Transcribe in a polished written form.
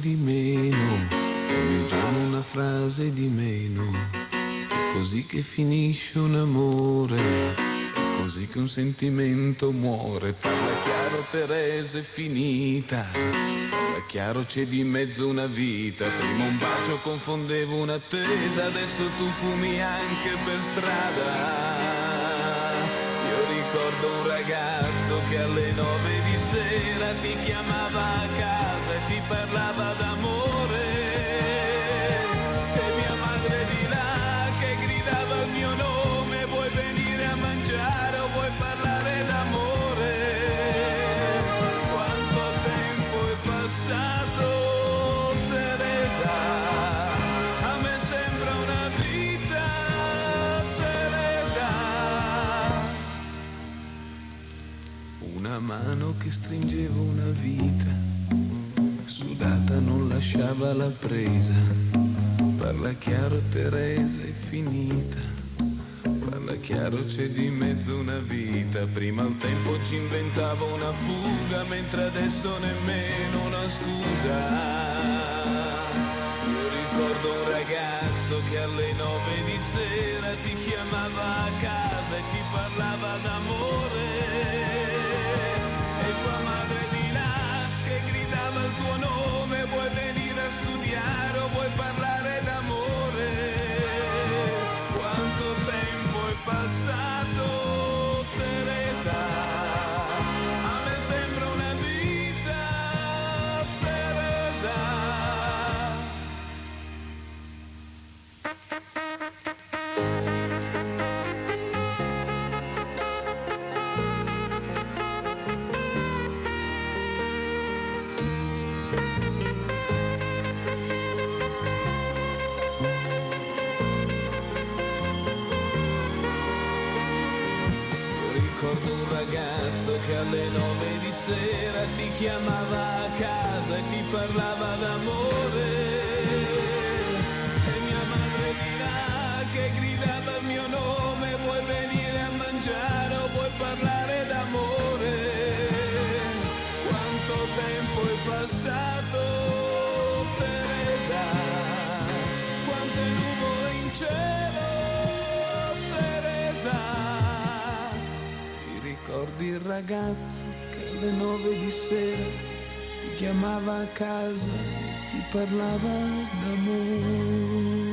di meno, ogni giorno una frase di meno. È così che finisce un amore, è così che un sentimento muore. Parla chiaro Teresa, è finita. Parla chiaro, c'è di mezzo una vita. Prima un bacio confondevo un'attesa, adesso tu fumi anche per strada. Ricordo un ragazzo che alle 9 di sera ti chiamava a casa e ti parlava d'amore, e mia madre di là che gridava il mio nome: vuoi venire a mangiare o vuoi parlare d'amore? Quanto tempo è passato, Teresa, a me sembra una vita, Teresa. Una mano che stringeva una vita, sudata non lasciava la presa. Parla chiaro Teresa, è finita. Parla chiaro, c'è di mezzo una vita. Prima il tempo ci inventava una fuga, mentre adesso nemmeno una scusa. Io ricordo un ragazzo che alle 9 di sera ti chiamava a casa e ti parlava d'amore, e tua madre di là che gridava il tuo nome: vuoi venire a studiare o vuoi parlare d'amore? Quanto tempo è passato, Teresa, a me sembra una vita, Teresa. Ricordo un ragazzo che alle 9 di sera ti chiamava a casa e ti parlava d'amore, e mia madre di là che gridava il mio nome: vuoi venire a mangiare o vuoi parlare d'amore? Quanto tempo è passato, Teresa, quante nuvole in cielo, Teresa. Ricordi il ragazzo che alle 9 di sera ti chiamava a casa e ti parlava d'amore?